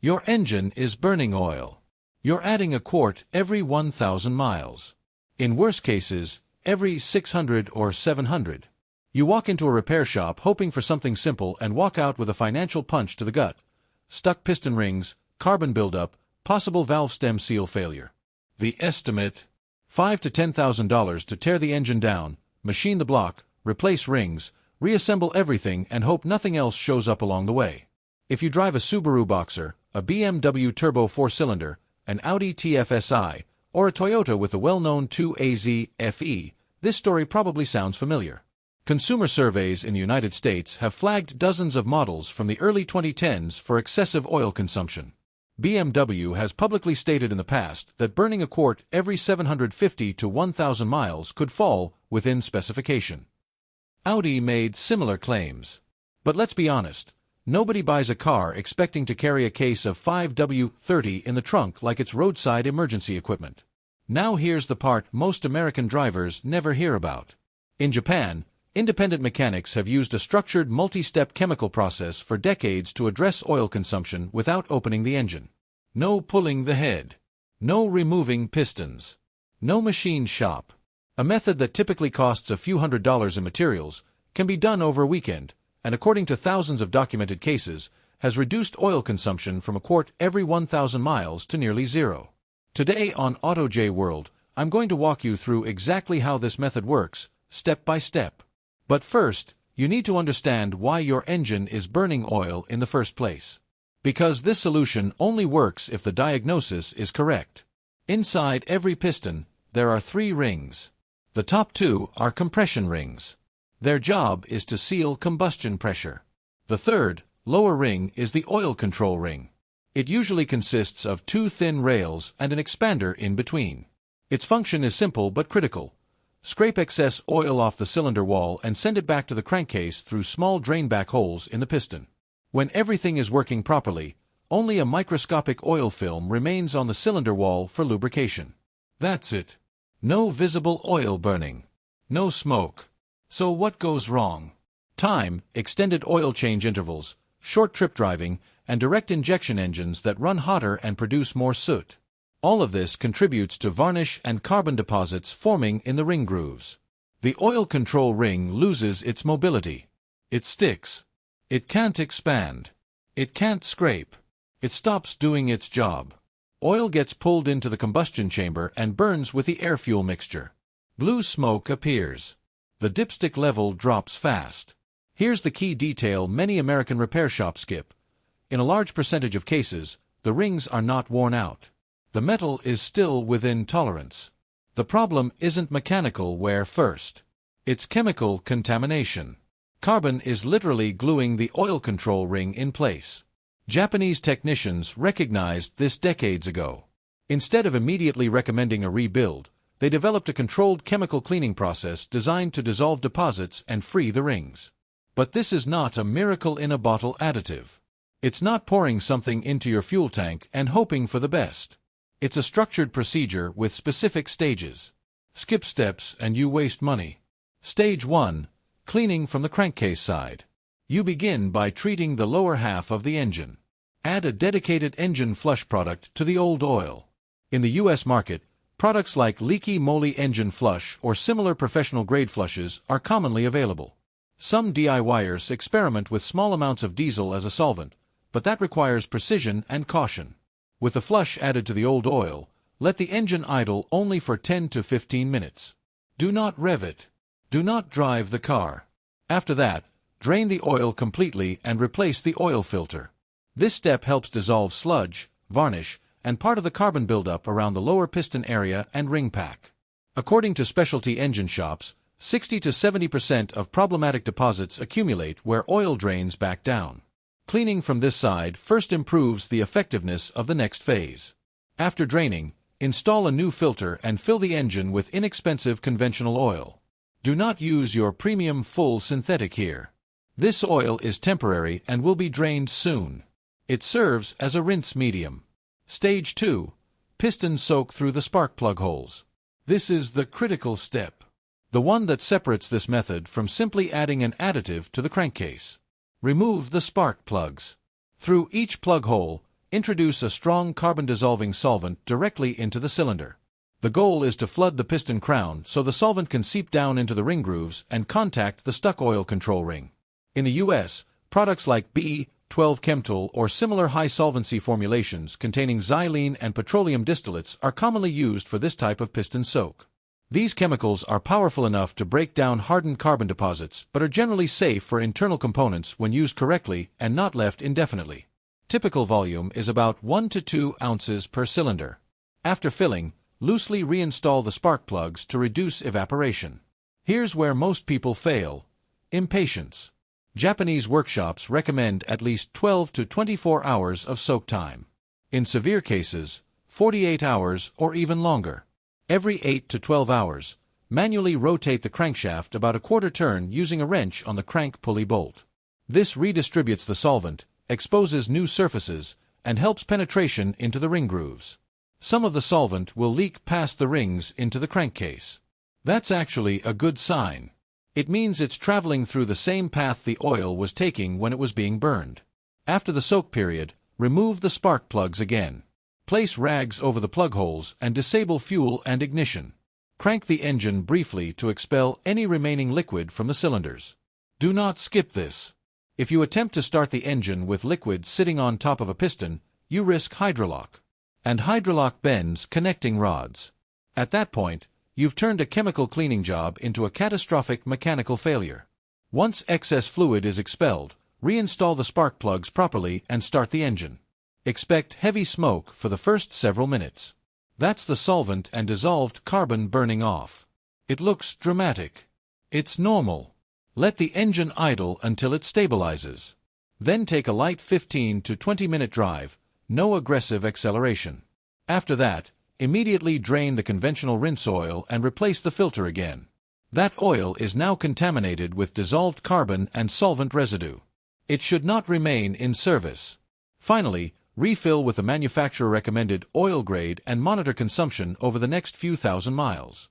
Your engine is burning oil. You're adding a quart every 1,000 miles. In worse cases, every 600 or 700. You walk into a repair shop hoping for something simple and walk out with a financial punch to the gut. Stuck piston rings, carbon buildup, possible valve stem seal failure. The estimate: $5,000 to $10,000 to tear the engine down, machine the block, replace rings, reassemble everything and hope nothing else shows up along the way. If you drive a Subaru Boxer, a BMW Turbo 4-cylinder, an Audi TFSI, or a Toyota with the well-known 2AZ FE, this story probably sounds familiar. Consumer surveys in the United States have flagged dozens of models from the early 2010s for excessive oil consumption. BMW has publicly stated in the past that burning a quart every 750 to 1,000 miles could fall within specification. Audi made similar claims. But let's be honest, nobody buys a car expecting to carry a case of 5W30 in the trunk like it's roadside emergency equipment. Now here's the part most American drivers never hear about. In Japan, independent mechanics have used a structured multi-step chemical process for decades to address oil consumption without opening the engine. No pulling the head. No removing pistons. No machine shop. A method that typically costs a few $100s in materials can be done over a weekend, and according to thousands of documented cases, has reduced oil consumption from a quart every 1,000 miles to nearly zero. Today on AutoJ World, I'm going to walk you through exactly how this method works, step by step. But first, you need to understand why your engine is burning oil in the first place. Because this solution only works if the diagnosis is correct. Inside every piston, there are 3 rings. The top 2 are compression rings. Their job is to seal combustion pressure. The third, lower ring is the oil control ring. It usually consists of 2 thin rails and an expander in between. Its function is simple but critical. Scrape excess oil off the cylinder wall and send it back to the crankcase through small drainback holes in the piston. When everything is working properly, only a microscopic oil film remains on the cylinder wall for lubrication. That's it. No visible oil burning. No smoke. So what goes wrong? Time, extended oil change intervals, short trip driving, and direct injection engines that run hotter and produce more soot. All of this contributes to varnish and carbon deposits forming in the ring grooves. The oil control ring loses its mobility. It sticks. It can't expand. It can't scrape. It stops doing its job. Oil gets pulled into the combustion chamber and burns with the air-fuel mixture. Blue smoke appears. The dipstick level drops fast. Here's the key detail many American repair shops skip. In a large percentage of cases, the rings are not worn out. The metal is still within tolerance. The problem isn't mechanical wear first. It's chemical contamination. Carbon is literally gluing the oil control ring in place. Japanese technicians recognized this decades ago. Instead of immediately recommending a rebuild, they developed a controlled chemical cleaning process designed to dissolve deposits and free the rings. But this is not a miracle-in-a-bottle additive. It's not pouring something into your fuel tank and hoping for the best. It's a structured procedure with specific stages. Skip steps and you waste money. Stage 1. Cleaning from the crankcase side. You begin by treating the lower half of the engine. Add a dedicated engine flush product to the old oil. In the U.S. market, products like Leaky Moly Engine Flush or similar professional-grade flushes are commonly available. Some DIYers experiment with small amounts of diesel as a solvent, but that requires precision and caution. With the flush added to the old oil, let the engine idle only for 10 to 15 minutes. Do not rev it. Do not drive the car. After that, drain the oil completely and replace the oil filter. This step helps dissolve sludge, varnish, and part of the carbon buildup around the lower piston area and ring pack. According to specialty engine shops, 60 to 70% of problematic deposits accumulate where oil drains back down. Cleaning from this side first improves the effectiveness of the next phase. After draining, install a new filter and fill the engine with inexpensive conventional oil. Do not use your premium full synthetic here. This oil is temporary and will be drained soon. It serves as a rinse medium. Stage 2. Piston soak through the spark plug holes. This is the critical step. The one that separates this method from simply adding an additive to the crankcase. Remove the spark plugs. Through each plug hole, introduce a strong carbon-dissolving solvent directly into the cylinder. The goal is to flood the piston crown so the solvent can seep down into the ring grooves and contact the stuck oil control ring. In the US, products like B12 Chemtool or similar high-solvency formulations containing xylene and petroleum distillates are commonly used for this type of piston soak. These chemicals are powerful enough to break down hardened carbon deposits but are generally safe for internal components when used correctly and not left indefinitely. Typical volume is about 1 to 2 ounces per cylinder. After filling, loosely reinstall the spark plugs to reduce evaporation. Here's where most people fail: impatience. Japanese workshops recommend at least 12 to 24 hours of soak time. In severe cases, 48 hours or even longer. Every 8 to 12 hours, manually rotate the crankshaft about a quarter turn using a wrench on the crank pulley bolt. This redistributes the solvent, exposes new surfaces, and helps penetration into the ring grooves. Some of the solvent will leak past the rings into the crankcase. That's actually a good sign. It means it's traveling through the same path the oil was taking when it was being burned. After the soak period, remove the spark plugs again. Place rags over the plug holes and disable fuel and ignition. Crank the engine briefly to expel any remaining liquid from the cylinders. Do not skip this. If you attempt to start the engine with liquid sitting on top of a piston, you risk hydrolock. And hydrolock bends connecting rods. At that point, you've turned a chemical cleaning job into a catastrophic mechanical failure. Once excess fluid is expelled, reinstall the spark plugs properly and start the engine. Expect heavy smoke for the first several minutes. That's the solvent and dissolved carbon burning off. It looks dramatic. It's normal. Let the engine idle until it stabilizes. Then take a light 15 to 20-minute drive, no aggressive acceleration. After that, immediately drain the conventional rinse oil and replace the filter again. That oil is now contaminated with dissolved carbon and solvent residue. It should not remain in service. Finally, refill with the manufacturer-recommended oil grade and monitor consumption over the next few thousand miles.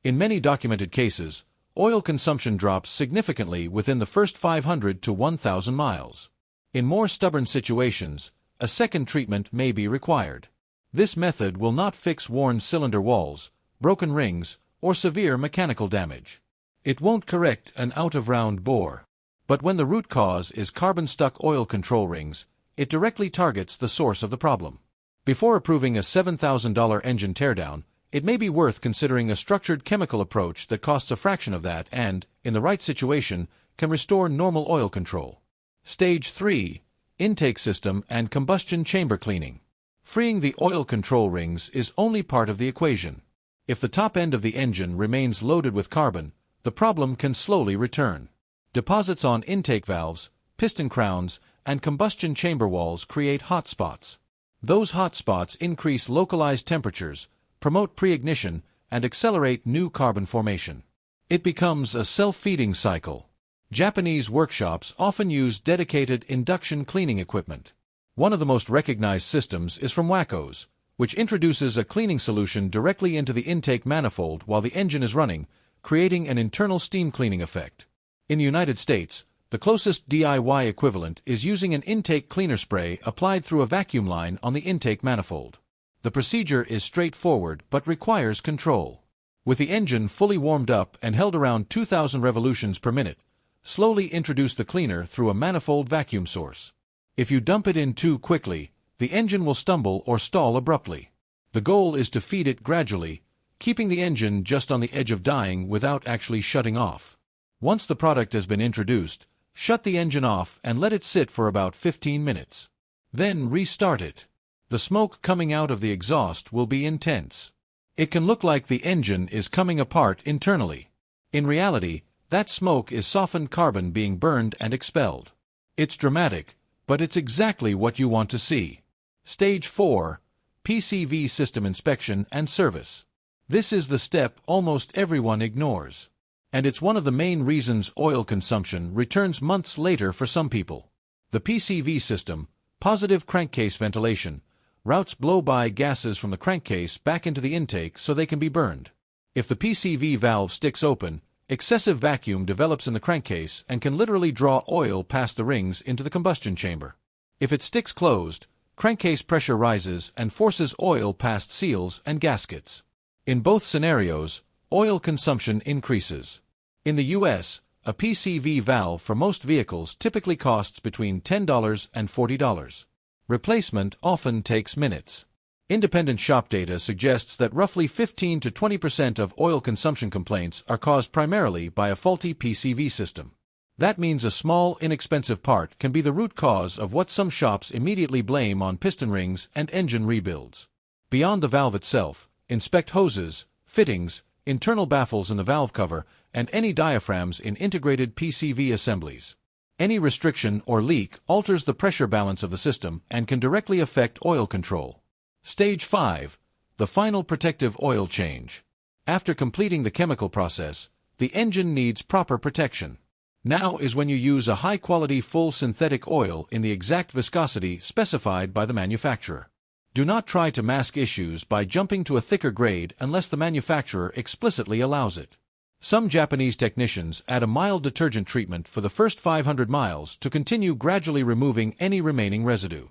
In many documented cases, oil consumption drops significantly within the first 500 to 1,000 miles. In more stubborn situations, a second treatment may be required. This method will not fix worn cylinder walls, broken rings, or severe mechanical damage. It won't correct an out-of-round bore. But when the root cause is carbon-stuck oil control rings, it directly targets the source of the problem. Before approving a $7,000 engine teardown, it may be worth considering a structured chemical approach that costs a fraction of that and, in the right situation, can restore normal oil control. Stage 3. Intake system and combustion chamber cleaning. Freeing the oil control rings is only part of the equation. If the top end of the engine remains loaded with carbon, the problem can slowly return. Deposits on intake valves, piston crowns, and combustion chamber walls create hot spots. Those hot spots increase localized temperatures, promote pre-ignition, and accelerate new carbon formation. It becomes a self-feeding cycle. Japanese workshops often use dedicated induction cleaning equipment. One of the most recognized systems is from Waco's, which introduces a cleaning solution directly into the intake manifold while the engine is running, creating an internal steam cleaning effect. In the United States, the closest DIY equivalent is using an intake cleaner spray applied through a vacuum line on the intake manifold. The procedure is straightforward but requires control. With the engine fully warmed up and held around 2,000 revolutions per minute, slowly introduce the cleaner through a manifold vacuum source. If you dump it in too quickly, the engine will stumble or stall abruptly. The goal is to feed it gradually, keeping the engine just on the edge of dying without actually shutting off. Once the product has been introduced, shut the engine off and let it sit for about 15 minutes. Then restart it. The smoke coming out of the exhaust will be intense. It can look like the engine is coming apart internally. In reality, that smoke is softened carbon being burned and expelled. It's dramatic, but it's exactly what you want to see. Stage 4. PCV system inspection and service. This is the step almost everyone ignores. And it's one of the main reasons oil consumption returns months later for some people. The PCV system, positive crankcase ventilation, routes blow-by gases from the crankcase back into the intake so they can be burned. If the PCV valve sticks open, excessive vacuum develops in the crankcase and can literally draw oil past the rings into the combustion chamber. If it sticks closed, crankcase pressure rises and forces oil past seals and gaskets. In both scenarios, oil consumption increases. In the US, a PCV valve for most vehicles typically costs between $10 and $40. Replacement often takes minutes. Independent shop data suggests that roughly 15 to 20% of oil consumption complaints are caused primarily by a faulty PCV system. That means a small, inexpensive part can be the root cause of what some shops immediately blame on piston rings and engine rebuilds. Beyond the valve itself, inspect hoses, fittings, internal baffles in the valve cover, and any diaphragms in integrated PCV assemblies. Any restriction or leak alters the pressure balance of the system and can directly affect oil control. Stage 5. The final protective oil change. After completing the chemical process, the engine needs proper protection. Now is when you use a high-quality full synthetic oil in the exact viscosity specified by the manufacturer. Do not try to mask issues by jumping to a thicker grade unless the manufacturer explicitly allows it. Some Japanese technicians add a mild detergent treatment for the first 500 miles to continue gradually removing any remaining residue.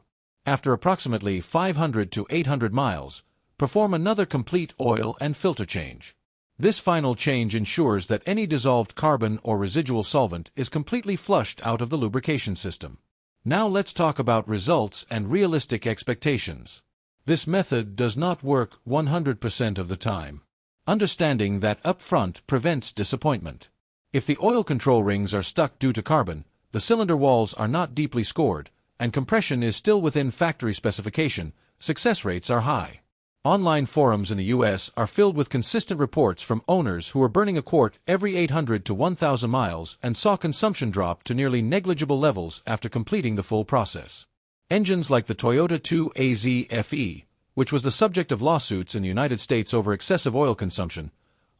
After approximately 500 to 800 miles, perform another complete oil and filter change. This final change ensures that any dissolved carbon or residual solvent is completely flushed out of the lubrication system. Now let's talk about results and realistic expectations. This method does not work 100% of the time. Understanding that up front prevents disappointment. If the oil control rings are stuck due to carbon, the cylinder walls are not deeply scored, and compression is still within factory specification, success rates are high. Online forums in the US are filled with consistent reports from owners who are burning a quart every 800 to 1,000 miles and saw consumption drop to nearly negligible levels after completing the full process. Engines like the Toyota 2AZ FE, which was the subject of lawsuits in the United States over excessive oil consumption,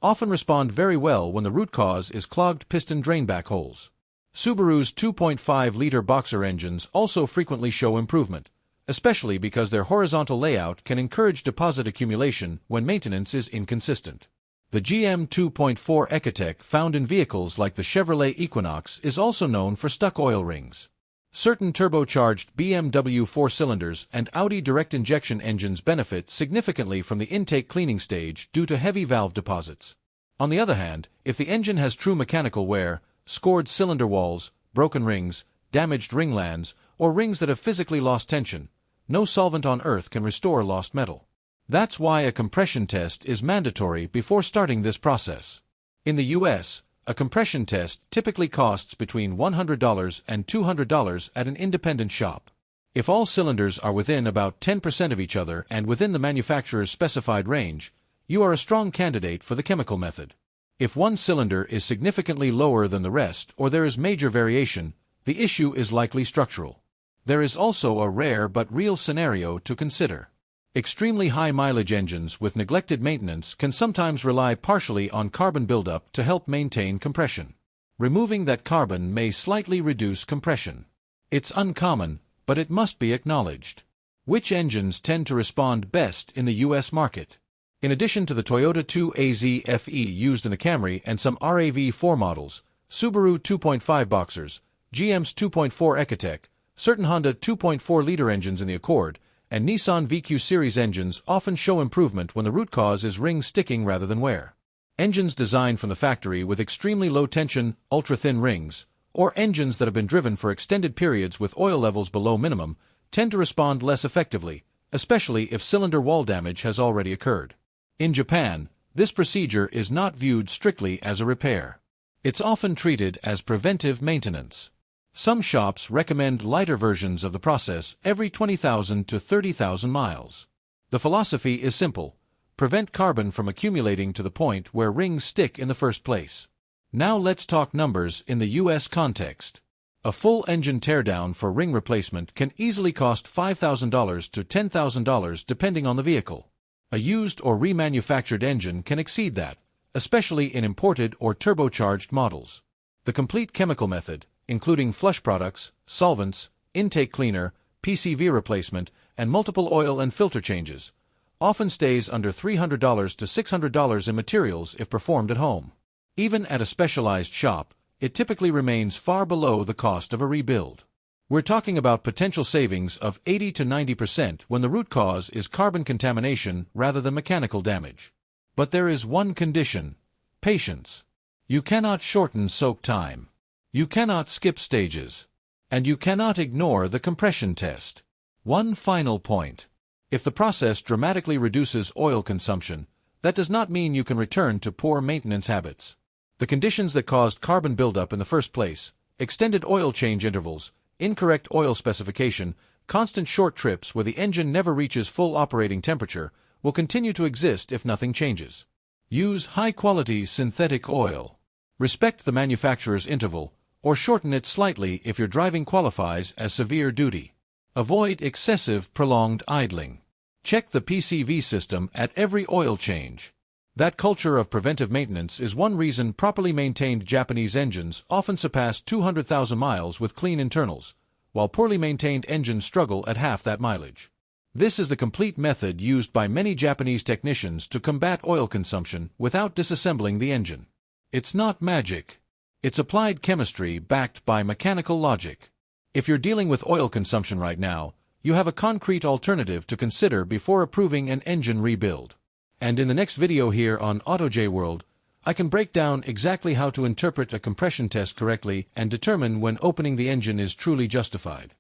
often respond very well when the root cause is clogged piston drainback holes. Subaru's 2.5-liter boxer engines also frequently show improvement, especially because their horizontal layout can encourage deposit accumulation when maintenance is inconsistent. The GM 2.4 Ecotec found in vehicles like the Chevrolet Equinox is also known for stuck oil rings. Certain turbocharged BMW 4-cylinders and Audi direct injection engines benefit significantly from the intake cleaning stage due to heavy valve deposits. On the other hand, if the engine has true mechanical wear, scored cylinder walls, broken rings, damaged ringlands, or rings that have physically lost tension, no solvent on earth can restore lost metal. That's why a compression test is mandatory before starting this process. In the US, a compression test typically costs between $100 and $200 at an independent shop. If all cylinders are within about 10% of each other and within the manufacturer's specified range, you are a strong candidate for the chemical method. If one cylinder is significantly lower than the rest or there is major variation, the issue is likely structural. There is also a rare but real scenario to consider. Extremely high mileage engines with neglected maintenance can sometimes rely partially on carbon buildup to help maintain compression. Removing that carbon may slightly reduce compression. It's uncommon, but it must be acknowledged. Which engines tend to respond best in the US market? In addition to the Toyota 2AZ FE used in the Camry and some RAV4 models, Subaru 2.5 Boxers, GM's 2.4 Ecotec, certain Honda 2.4-liter engines in the Accord, and Nissan VQ series engines often show improvement when the root cause is ring sticking rather than wear. Engines designed from the factory with extremely low tension, ultra-thin rings, or engines that have been driven for extended periods with oil levels below minimum, tend to respond less effectively, especially if cylinder wall damage has already occurred. In Japan, this procedure is not viewed strictly as a repair. It's often treated as preventive maintenance. Some shops recommend lighter versions of the process every 20,000 to 30,000 miles. The philosophy is simple: prevent carbon from accumulating to the point where rings stick in the first place. Now let's talk numbers in the US context. A full engine teardown for ring replacement can easily cost $5,000 to $10,000 depending on the vehicle. A used or remanufactured engine can exceed that, especially in imported or turbocharged models. The complete chemical method, including flush products, solvents, intake cleaner, PCV replacement, and multiple oil and filter changes, often stays under $300 to $600 in materials if performed at home. Even at a specialized shop, it typically remains far below the cost of a rebuild. We're talking about potential savings of 80 to 90% when the root cause is carbon contamination rather than mechanical damage. But there is one condition: patience. You cannot shorten soak time. You cannot skip stages. And you cannot ignore the compression test. One final point. If the process dramatically reduces oil consumption, that does not mean you can return to poor maintenance habits. The conditions that caused carbon buildup in the first place, extended oil change intervals, incorrect oil specification, constant short trips where the engine never reaches full operating temperature, will continue to exist if nothing changes. Use high-quality synthetic oil. Respect the manufacturer's interval, or shorten it slightly if your driving qualifies as severe duty. Avoid excessive, prolonged idling. Check the PCV system at every oil change. That culture of preventive maintenance is one reason properly maintained Japanese engines often surpass 200,000 miles with clean internals, while poorly maintained engines struggle at half that mileage. This is the complete method used by many Japanese technicians to combat oil consumption without disassembling the engine. It's not magic. It's applied chemistry backed by mechanical logic. If you're dealing with oil consumption right now, you have a concrete alternative to consider before approving an engine rebuild. And in the next video here on AutoJ World, I can break down exactly how to interpret a compression test correctly and determine when opening the engine is truly justified.